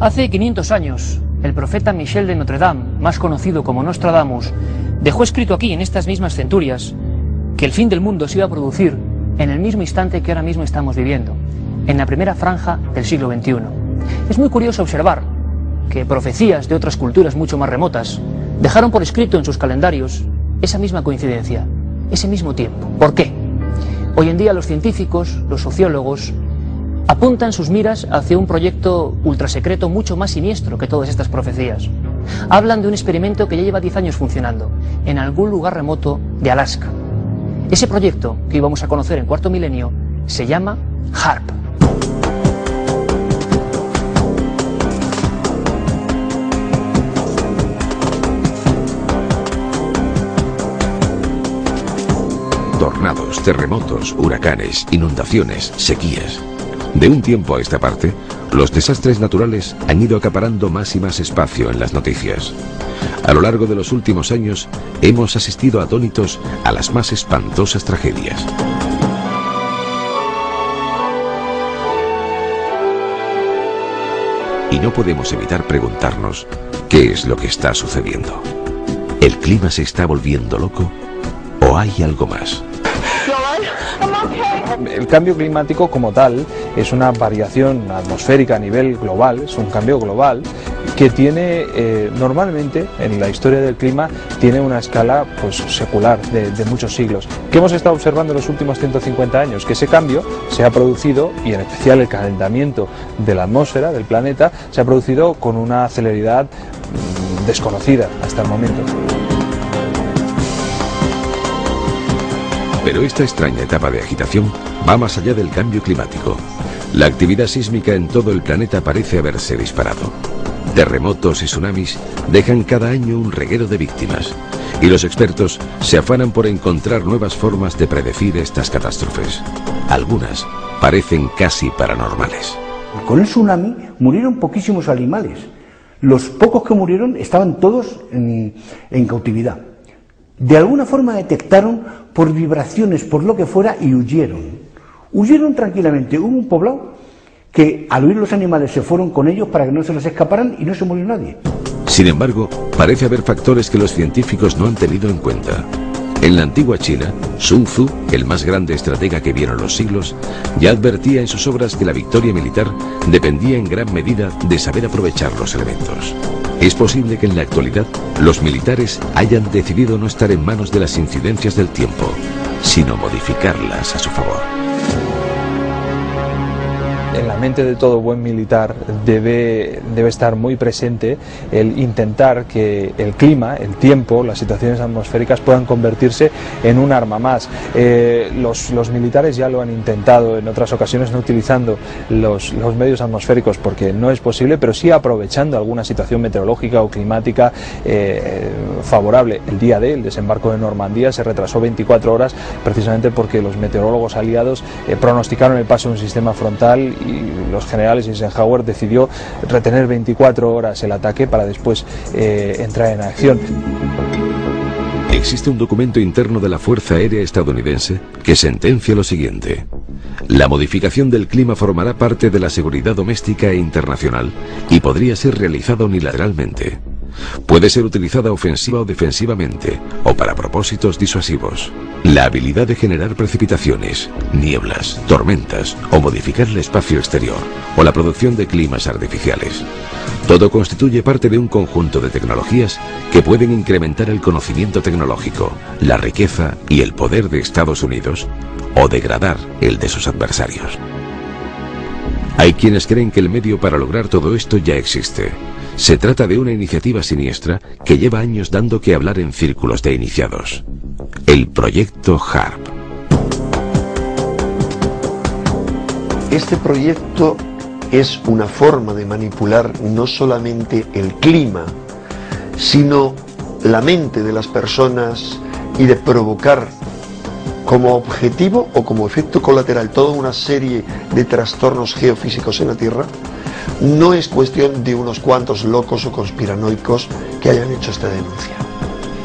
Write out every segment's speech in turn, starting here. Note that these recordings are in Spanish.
Hace 500 años, el profeta Michel de Notre Dame, más conocido como Nostradamus, dejó escrito aquí, en estas mismas centurias, que el fin del mundo se iba a producir en el mismo instante que ahora mismo estamos viviendo, en la primera franja del siglo XXI. Es muy curioso observar que profecías de otras culturas mucho más remotas dejaron por escrito en sus calendarios esa misma coincidencia, ese mismo tiempo. ¿Por qué? Hoy en día los científicos, los sociólogos, apuntan sus miras hacia un proyecto ultrasecreto mucho más siniestro que todas estas profecías. Hablan de un experimento que ya lleva 10 años funcionando en algún lugar remoto de Alaska. Ese proyecto, que íbamos a conocer en Cuarto Milenio, se llama HAARP. Tornados, terremotos, huracanes, inundaciones, sequías. De un tiempo a esta parte, los desastres naturales han ido acaparando más y más espacio en las noticias. A lo largo de los últimos años, hemos asistido atónitos a las más espantosas tragedias. Y no podemos evitar preguntarnos qué es lo que está sucediendo. ¿El clima se está volviendo loco o hay algo más? El cambio climático como tal es una variación atmosférica a nivel global, es un cambio global que tiene normalmente en la historia del clima tiene una escala pues secular de muchos siglos. ¿Qué hemos estado observando en los últimos 150 años? Que ese cambio se ha producido, y en especial el calentamiento de la atmósfera, del planeta, se ha producido con una celeridad desconocida hasta el momento. Pero esta extraña etapa de agitación va más allá del cambio climático. La actividad sísmica en todo el planeta parece haberse disparado. Terremotos y tsunamis dejan cada año un reguero de víctimas, y los expertos se afanan por encontrar nuevas formas de predecir estas catástrofes. Algunas parecen casi paranormales. Con el tsunami murieron poquísimos animales. Los pocos que murieron estaban todos en cautividad. De alguna forma detectaron por vibraciones, por lo que fuera, y huyeron. Huyeron tranquilamente. Hubo un poblado que al huir los animales se fueron con ellos para que no se les escaparan y no se murió nadie. Sin embargo, parece haber factores que los científicos no han tenido en cuenta. En la antigua China, Sun Tzu, el más grande estratega que vieron los siglos, ya advertía en sus obras que la victoria militar dependía en gran medida de saber aprovechar los elementos. Es posible que en la actualidad los militares hayan decidido no estar en manos de las incidencias del tiempo, sino modificarlas a su favor. En la mente de todo buen militar debe estar muy presente el intentar que el clima, el tiempo, las situaciones atmosféricas puedan convertirse en un arma más. Los militares ya lo han intentado en otras ocasiones, no utilizando los medios atmosféricos porque no es posible, pero sí aprovechando alguna situación meteorológica o climática favorable. El día del desembarco de Normandía se retrasó 24 horas precisamente porque los meteorólogos aliados pronosticaron el paso de un sistema frontal y los generales Eisenhower decidió retener 24 horas el ataque para después entrar en acción. Existe un documento interno de la Fuerza Aérea estadounidense que sentencia lo siguiente: la modificación del clima formará parte de la seguridad doméstica e internacional y podría ser realizada unilateralmente. Puede ser utilizada ofensiva o defensivamente, o para propósitos disuasivos. La habilidad de generar precipitaciones, nieblas, tormentas, o modificar el espacio exterior, o la producción de climas artificiales. Todo constituye parte de un conjunto de tecnologías que pueden incrementar el conocimiento tecnológico, la riqueza y el poder de Estados Unidos, o degradar el de sus adversarios. Hay quienes creen que el medio para lograr todo esto ya existe. Se trata de una iniciativa siniestra que lleva años dando que hablar en círculos de iniciados. El proyecto HAARP. Este proyecto es una forma de manipular no solamente el clima, sino la mente de las personas y de provocar como objetivo o como efecto colateral toda una serie de trastornos geofísicos en la Tierra. No es cuestión de unos cuantos locos o conspiranoicos que hayan hecho esta denuncia.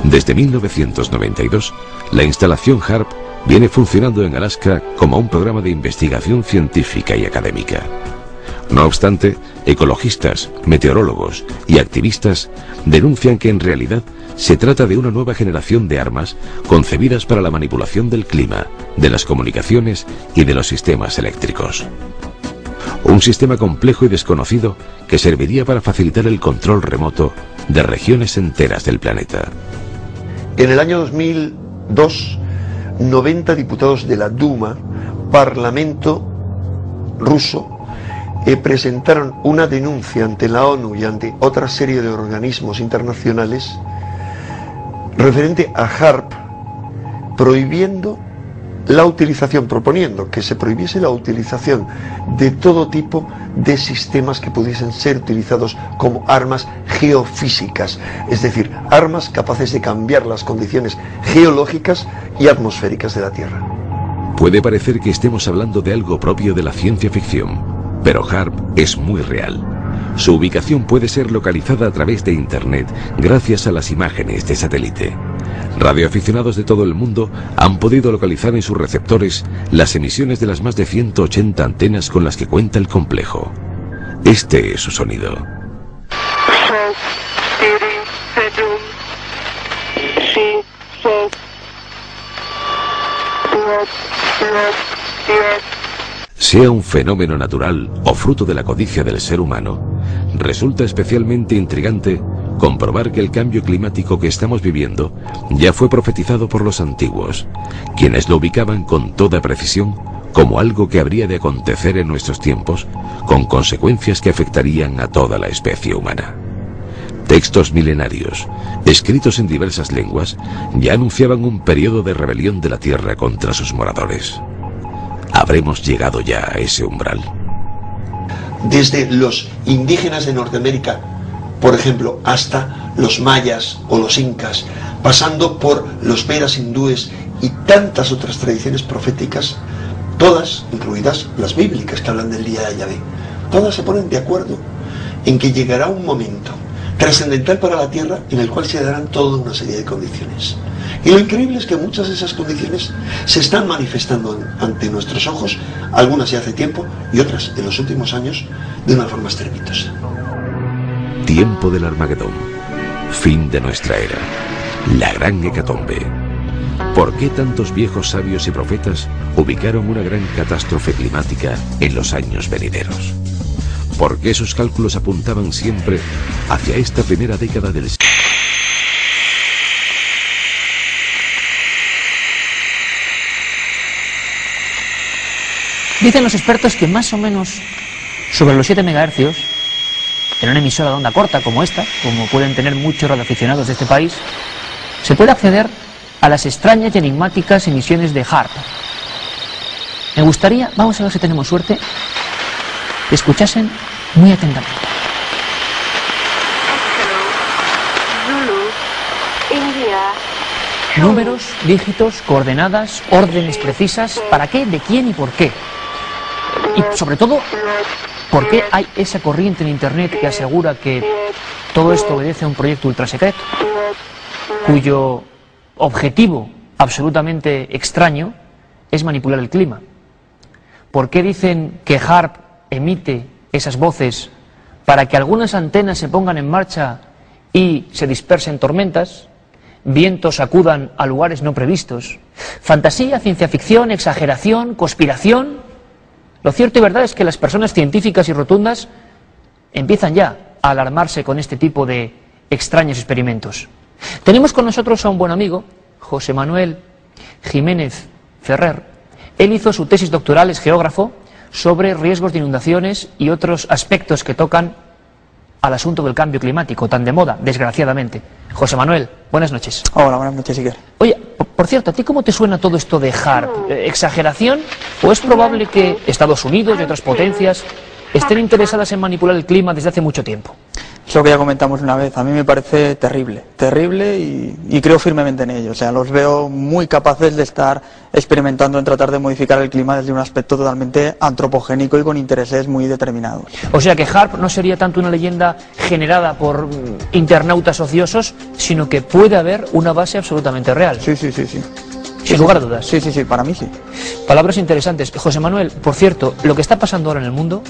Desde 1992, la instalación HAARP viene funcionando en Alaska como un programa de investigación científica y académica. No obstante, ecologistas, meteorólogos y activistas denuncian que en realidad se trata de una nueva generación de armas concebidas para la manipulación del clima, de las comunicaciones y de los sistemas eléctricos. Un sistema complejo y desconocido que serviría para facilitar el control remoto de regiones enteras del planeta. En el año 2002, 90 diputados de la Duma, Parlamento ruso, presentaron una denuncia ante la ONU y ante otra serie de organismos internacionales referente a HAARP, proponiendo que se prohibiese la utilización de todo tipo de sistemas que pudiesen ser utilizados como armas geofísicas, es decir, armas capaces de cambiar las condiciones geológicas y atmosféricas de la Tierra. Puede parecer que estemos hablando de algo propio de la ciencia ficción, pero HAARP es muy real. Su ubicación puede ser localizada a través de Internet gracias a las imágenes de satélite. Radioaficionados de todo el mundo han podido localizar en sus receptores las emisiones de las más de 180 antenas con las que cuenta el complejo. Este es su sonido. Sea un fenómeno natural o fruto de la codicia del ser humano, resulta especialmente intrigante comprobar que el cambio climático que estamos viviendo ya fue profetizado por los antiguos, quienes lo ubicaban con toda precisión como algo que habría de acontecer en nuestros tiempos, con consecuencias que afectarían a toda la especie humana. Textos milenarios, escritos en diversas lenguas, ya anunciaban un periodo de rebelión de la Tierra contra sus moradores. ¿Habremos llegado ya a ese umbral? Desde los indígenas de Norteamérica, por ejemplo, hasta los mayas o los incas, pasando por los vedas hindúes y tantas otras tradiciones proféticas, todas, incluidas las bíblicas que hablan del día de Yahvé, todas se ponen de acuerdo en que llegará un momento trascendental para la Tierra en el cual se darán toda una serie de condiciones. Y lo increíble es que muchas de esas condiciones se están manifestando ante nuestros ojos, algunas ya hace tiempo y otras en los últimos años de una forma estrepitosa. Tiempo del Armagedón, fin de nuestra era, la gran hecatombe. ¿Por qué tantos viejos sabios y profetas ubicaron una gran catástrofe climática en los años venideros? ¿Por qué sus cálculos apuntaban siempre hacia esta primera década del siglo? Dicen los expertos que más o menos sobre los 7 MHz, en una emisora de onda corta como esta, como pueden tener muchos radioaficionados de este país, se puede acceder a las extrañas y enigmáticas emisiones de HAARP. Me gustaría, vamos a ver si tenemos suerte, que escuchasen muy atentamente. Números, dígitos, coordenadas, órdenes precisas, ¿para qué, de quién y por qué? Y sobre todo, ¿por qué hay esa corriente en Internet que asegura que todo esto obedece a un proyecto ultrasecreto, cuyo objetivo absolutamente extraño es manipular el clima? ¿Por qué dicen que HAARP emite esas voces para que algunas antenas se pongan en marcha y se dispersen tormentas, vientos acudan a lugares no previstos? Fantasía, ciencia ficción, exageración, conspiración. Lo cierto y verdad es que las personas científicas y rotundas empiezan ya a alarmarse con este tipo de extraños experimentos. Tenemos con nosotros a un buen amigo, José Manuel Jiménez Ferrer. Él hizo su tesis doctoral, es geógrafo, sobre riesgos de inundaciones y otros aspectos que tocan al asunto del cambio climático, tan de moda, desgraciadamente. José Manuel, buenas noches. Hola, buenas noches, Iker. Oye, por cierto, ¿a ti cómo te suena todo esto de HAARP? ¿Exageración? ¿O es probable que Estados Unidos y otras potencias estén interesadas en manipular el clima desde hace mucho tiempo? Eso que ya comentamos una vez, a mí me parece terrible y creo firmemente en ello. O sea, los veo muy capaces de estar experimentando en tratar de modificar el clima desde un aspecto totalmente antropogénico y con intereses muy determinados. O sea que HAARP no sería tanto una leyenda generada por internautas ociosos, sino que puede haber una base absolutamente real. Sí. Sin lugar a dudas. Sí, para mí sí. Palabras interesantes. José Manuel, por cierto, lo que está pasando ahora en el mundo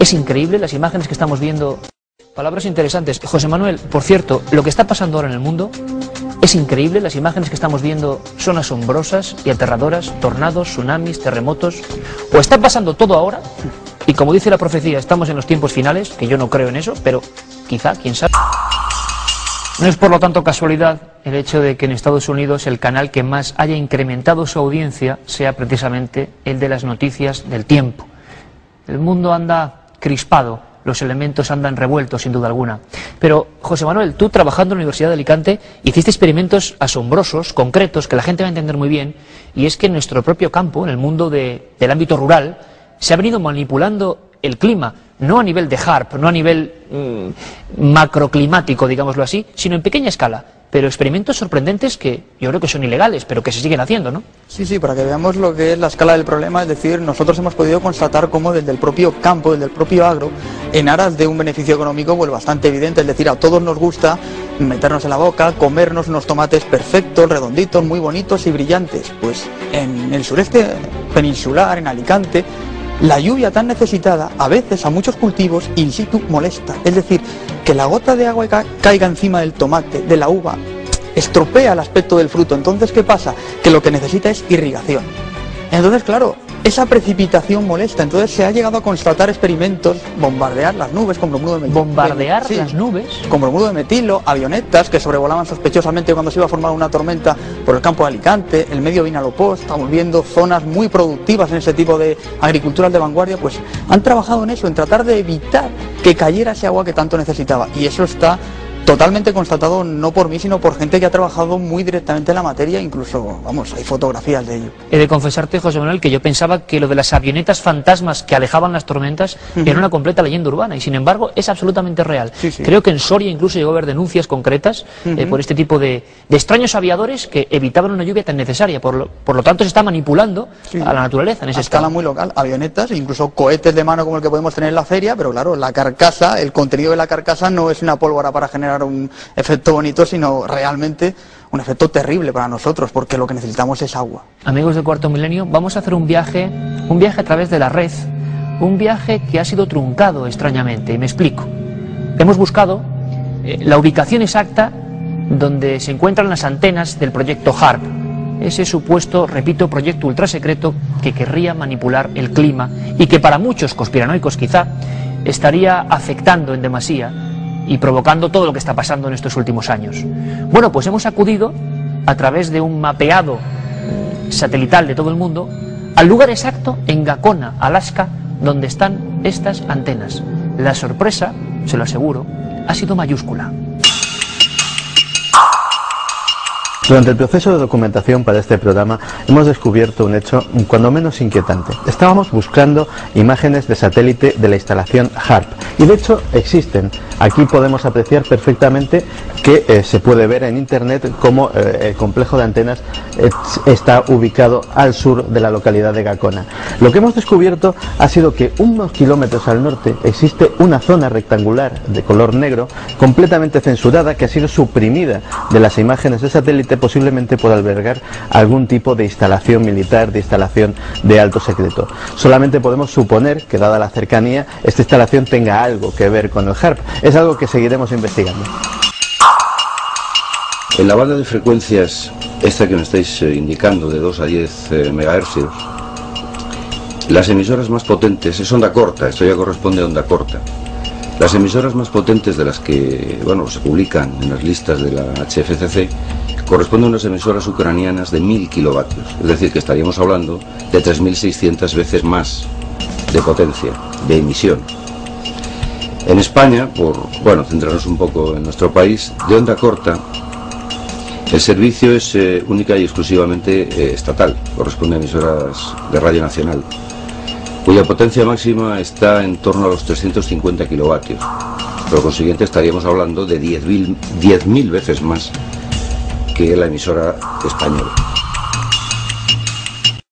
Es increíble las imágenes que estamos viendo. Palabras interesantes. José Manuel, por cierto, lo que está pasando ahora en el mundo es increíble. Las imágenes que estamos viendo son asombrosas y aterradoras. Tornados, tsunamis, terremotos. O está pasando todo ahora y, como dice la profecía, estamos en los tiempos finales, que yo no creo en eso, pero quizá, quién sabe. No es por lo tanto casualidad el hecho de que en Estados Unidos el canal que más haya incrementado su audiencia sea precisamente el de las noticias del tiempo. El mundo anda crispado, los elementos andan revueltos sin duda alguna. Pero, José Manuel, tú trabajando en la Universidad de Alicante hiciste experimentos asombrosos, concretos, que la gente va a entender muy bien, y es que en nuestro propio campo, en el mundo del ámbito rural, se ha venido manipulando el clima, no a nivel de HAARP, no a nivel macroclimático, digámoslo así, sino en pequeña escala, pero experimentos sorprendentes que yo creo que son ilegales, pero que se siguen haciendo, ¿no? Sí, para que veamos lo que es la escala del problema, es decir, nosotros hemos podido constatar cómo desde el propio campo, desde el propio agro, en aras de un beneficio económico pues bastante evidente, es decir, a todos nos gusta meternos en la boca, comernos unos tomates perfectos, redonditos, muy bonitos y brillantes. Pues en el sureste peninsular, en Alicante, la lluvia tan necesitada, a veces a muchos cultivos, in situ molesta. Es decir, que la gota de agua caiga encima del tomate, de la uva, estropea el aspecto del fruto. Entonces, ¿qué pasa? Que lo que necesita es irrigación. Entonces, claro, esa precipitación molesta. Entonces se ha llegado a constatar experimentos, bombardear las nubes con bromuro de metilo. ¿Bombardear las nubes? Con bromuro de metilo, avionetas que sobrevolaban sospechosamente cuando se iba a formar una tormenta por el campo de Alicante, el medio Vinalopó. Estamos viendo zonas muy productivas en ese tipo de agriculturas de vanguardia, pues han trabajado en eso, en tratar de evitar que cayera ese agua que tanto necesitaba. Y eso está totalmente constatado, no por mí, sino por gente que ha trabajado muy directamente en la materia, incluso, vamos, hay fotografías de ello. He de confesarte, José Manuel, que yo pensaba que lo de las avionetas fantasmas que alejaban las tormentas era una completa leyenda urbana, y sin embargo es absolutamente real. Sí. Creo que en Soria incluso llegó a haber denuncias concretas por este tipo de extraños aviadores que evitaban una lluvia tan necesaria. Por lo tanto, se está manipulando a la naturaleza en esa escala muy local, avionetas, incluso cohetes de mano como el que podemos tener en la feria, pero claro, la carcasa, el contenido de la carcasa no es una pólvora para generar un efecto bonito, sino realmente un efecto terrible para nosotros, porque lo que necesitamos es agua. Amigos del Cuarto Milenio, vamos a hacer un viaje a través de la red, un viaje que ha sido truncado extrañamente, y me explico. Hemos buscado la ubicación exacta donde se encuentran las antenas del proyecto HAARP, ese supuesto, repito, proyecto ultrasecreto que querría manipular el clima y que para muchos conspiranoicos quizá estaría afectando en demasía y provocando todo lo que está pasando en estos últimos años. Bueno, pues hemos acudido a través de un mapeado satelital de todo el mundo al lugar exacto en Gakona, Alaska, donde están estas antenas. La sorpresa, se lo aseguro, ha sido mayúscula. Durante el proceso de documentación para este programa hemos descubierto un hecho cuando menos inquietante. Estábamos buscando imágenes de satélite de la instalación HAARP y de hecho existen. Aquí podemos apreciar perfectamente que se puede ver en internet cómo el complejo de antenas está ubicado al sur de la localidad de Gakona. Lo que hemos descubierto ha sido que unos kilómetros al norte existe una zona rectangular de color negro completamente censurada que ha sido suprimida de las imágenes de satélite, posiblemente por albergar algún tipo de instalación militar, de instalación de alto secreto. Solamente podemos suponer que, dada la cercanía, esta instalación tenga algo que ver con el HAARP. Es algo que seguiremos investigando. En la banda de frecuencias, esta que me estáis indicando, de 2 a 10 MHz, las emisoras más potentes, es onda corta, esto ya corresponde a onda corta. Las emisoras más potentes de las que, bueno, se publican en las listas de la HFCC corresponden a unas emisoras ucranianas de 1000 kilovatios, es decir, que estaríamos hablando de 3600 veces más de potencia, de emisión. En España, por, bueno, centrarnos un poco en nuestro país, de onda corta, el servicio es única y exclusivamente estatal, corresponde a emisoras de Radio Nacional, cuya potencia máxima está en torno a los 350 kilovatios. Por consiguiente estaríamos hablando de 10.000 veces más que la emisora española.